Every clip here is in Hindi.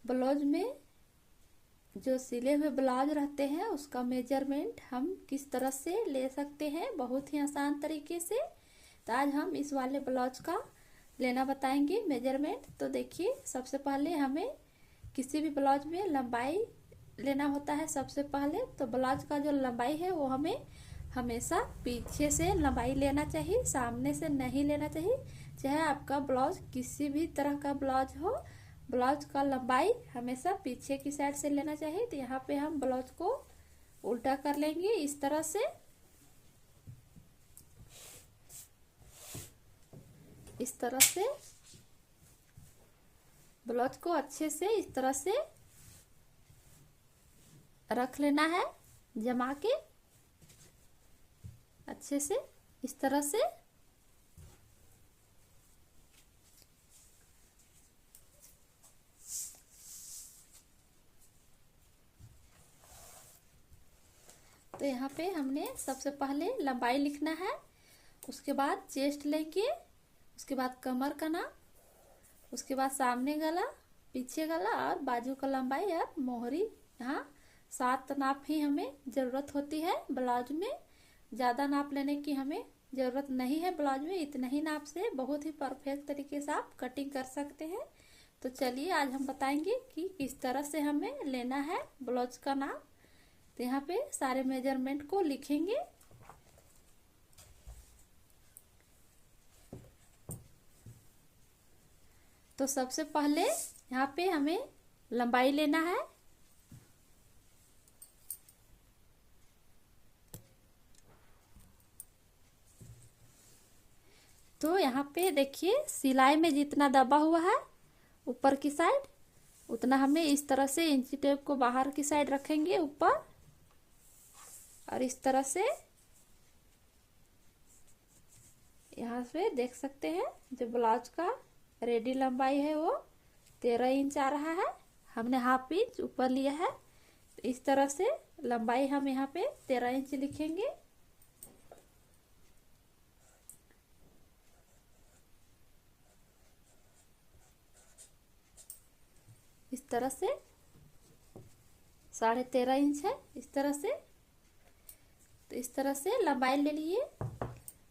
ब्लाउज में जो सिले हुए ब्लाउज रहते हैं उसका मेजरमेंट हम किस तरह से ले सकते हैं बहुत ही आसान तरीके से। तो आज हम इस वाले ब्लाउज का लेना बताएंगे मेजरमेंट। तो देखिए, सबसे पहले हमें किसी भी ब्लाउज में लंबाई लेना होता है। सबसे पहले तो ब्लाउज का जो लंबाई है वो हमें हमेशा पीछे से लंबाई लेना चाहिए, सामने से नहीं लेना चाहिए। चाहे आपका ब्लाउज किसी भी तरह का ब्लाउज हो, ब्लाउज का लंबाई हमेशा पीछे की साइड से लेना चाहिए। तो यहाँ पे हम ब्लाउज को उल्टा कर लेंगे इस तरह से। इस तरह से ब्लाउज को अच्छे से इस तरह से रख लेना है, जमा के अच्छे से इस तरह से। तो यहाँ पे हमने सबसे पहले लंबाई लिखना है, उसके बाद चेस्ट लेंगे, उसके बाद कमर का नाप, उसके बाद सामने गला, पीछे गला और बाजू का लंबाई और मोहरी। यहाँ 7 नाप ही हमें जरूरत होती है ब्लाउज में। ज़्यादा नाप लेने की हमें ज़रूरत नहीं है ब्लाउज में। इतने ही नाप से बहुत ही परफेक्ट तरीके से आप कटिंग कर सकते हैं। तो चलिए आज हम बताएंगे कि किस तरह से हमें लेना है ब्लाउज का नाप। तो यहाँ पे सारे मेजरमेंट को लिखेंगे। तो सबसे पहले यहाँ पे हमें लंबाई लेना है। तो यहाँ पे देखिए, सिलाई में जितना दबा हुआ है ऊपर की साइड, उतना हमें इस तरह से इंची टेप को बाहर की साइड रखेंगे ऊपर, और इस तरह से यहाँ से देख सकते हैं जो ब्लाउज का रेडी लंबाई है वो 13 इंच आ रहा है। हमने ½ इंच ऊपर लिया है। तो इस तरह से लंबाई हम यहाँ पे 13 इंच लिखेंगे। इस तरह से 13.5 इंच है इस तरह से। तो इस तरह से लंबाई ले लिए।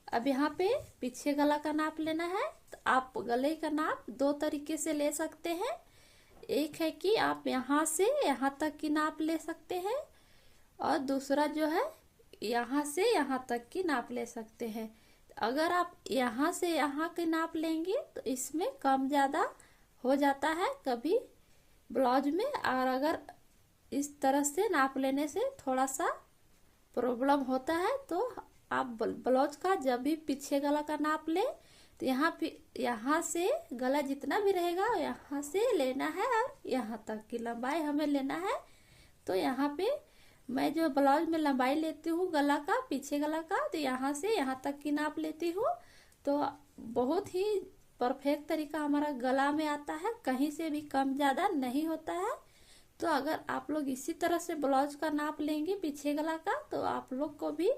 अब यहाँ पे पीछे गला का नाप लेना है। तो आप गले का नाप 2 तरीके से ले सकते हैं। एक है कि आप यहाँ से यहाँ तक की नाप ले सकते हैं, और दूसरा जो है यहाँ से यहाँ तक की नाप ले सकते हैं। अगर आप यहाँ से यहाँ की नाप लेंगे तो इसमें कम ज़्यादा हो जाता है कभी ब्लाउज में, और अगर इस तरह से नाप लेने से थोड़ा सा प्रॉब्लम होता है। तो आप ब्लाउज का जब भी पीछे गला का नाप ले तो यहाँ से गला जितना भी रहेगा यहाँ से लेना है, और यहाँ तक की लंबाई हमें लेना है। तो यहाँ पे मैं जो ब्लाउज में लंबाई लेती हूँ गला का, पीछे गला का, तो यहाँ से यहाँ तक की नाप लेती हूँ। तो बहुत ही परफेक्ट तरीका हमारा गला में आता है, कहीं से भी कम ज़्यादा नहीं होता है। तो अगर आप लोग इसी तरह से ब्लाउज का नाप लेंगे पीछे गला का, तो आप लोग को भी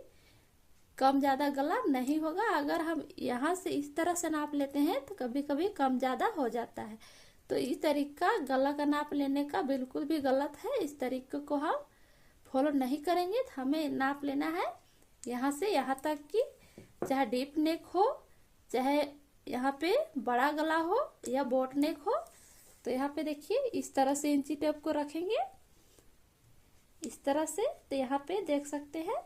कम ज़्यादा गला नहीं होगा। अगर हम यहाँ से इस तरह से नाप लेते हैं तो कभी कभी कम ज़्यादा हो जाता है। तो इस तरीका गला का नाप लेने का बिल्कुल भी गलत है। इस तरीके को हम फॉलो नहीं करेंगे। तो हमें नाप लेना है यहाँ से यहाँ तक की, चाहे डीप नेक हो, चाहे यहाँ पे बड़ा गला हो या बोट नेक हो। तो यहाँ पे देखिए इस तरह से इंची टेप को रखेंगे इस तरह से। तो यहाँ पे देख सकते हैं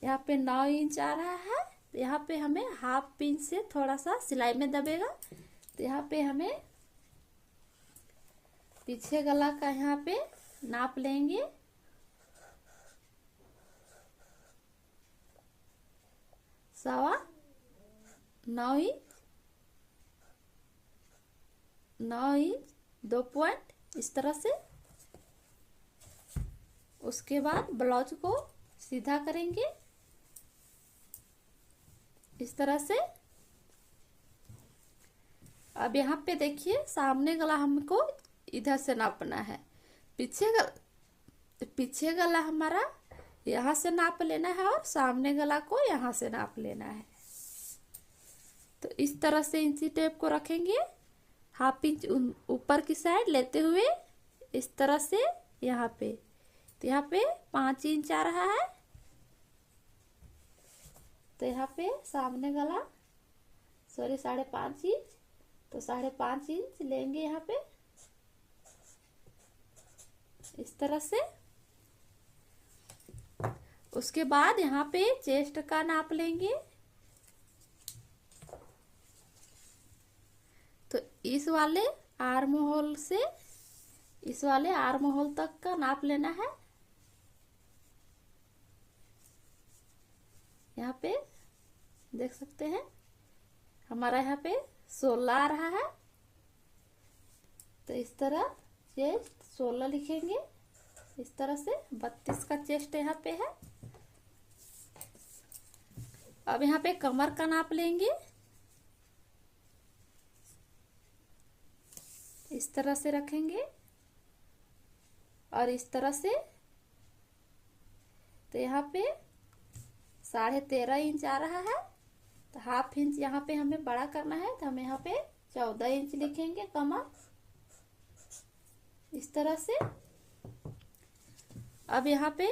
यहाँ पे 9 इंच आ रहा है। तो यहाँ पे हमें ½ इंच से थोड़ा सा सिलाई में दबेगा। तो यहाँ पे हमें पीछे गला का यहाँ पे नाप लेंगे। सवा 9 इंच 2 पॉइंट इस तरह से। उसके बाद ब्लाउज को सीधा करेंगे इस तरह से। अब यहाँ पे देखिए सामने गला हमको इधर से नापना है, पीछे गला हमारा यहाँ से नाप लेना है, और सामने गला को यहाँ से नाप लेना है। तो इस तरह से इंची टेप को रखेंगे, ½ इंच ऊपर की साइड लेते हुए इस तरह से यहाँ पे, तो यहाँ पे 5 इंच आ रहा है, तो यहाँ पे सामने गला 5.5 इंच, तो 5.5 इंच लेंगे यहाँ पे इस तरह से। उसके बाद यहाँ पे चेस्ट का नाप लेंगे, तो इस वाले आर्म होल से इस वाले आर्म होल तक का नाप लेना है। यहाँ पे देख सकते हैं हमारा यहाँ पे 16 आ रहा है, तो इस तरह चेस्ट 16 लिखेंगे इस तरह से। 32 का चेस्ट यहाँ पे है। अब यहाँ पे कमर का नाप लेंगे इस तरह से रखेंगे और इस तरह से, तो यहाँ पे 13.5 इंच आ रहा है, तो हाफ इंच यहाँ पे हमें बड़ा करना है, तो हम यहाँ पे 14 इंच लिखेंगे कमर इस तरह से। अब यहाँ पे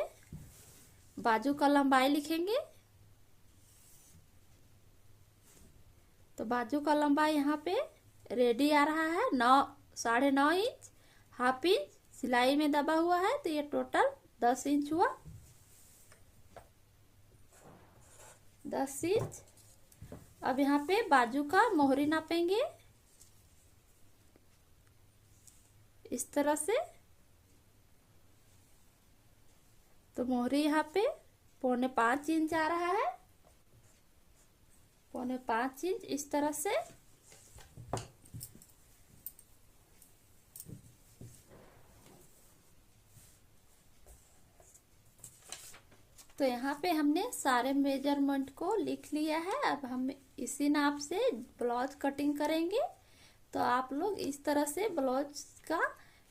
बाजू का लंबाई लिखेंगे, तो बाजू का लंबाई यहाँ पे रेडी आ रहा है 9.5 इंच, हाफ इंच सिलाई में दबा हुआ है, तो ये टोटल 10 इंच हुआ। 10 इंच। अब यहाँ पे बाजू का मोहरी नापेंगे इस तरह से, तो मोहरी यहाँ पे 4.25 इंच आ रहा है, 4.25 इंच इस तरह से। तो यहाँ पे हमने सारे मेजरमेंट को लिख लिया है। अब हम इसी नाप से ब्लाउज कटिंग करेंगे। तो आप लोग इस तरह से ब्लाउज का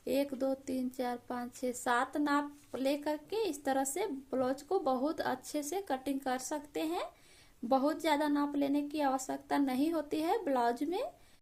1 2 3 4 5 6 7 नाप ले करके इस तरह से ब्लाउज को बहुत अच्छे से कटिंग कर सकते हैं। बहुत ज़्यादा नाप लेने की आवश्यकता नहीं होती है ब्लाउज में।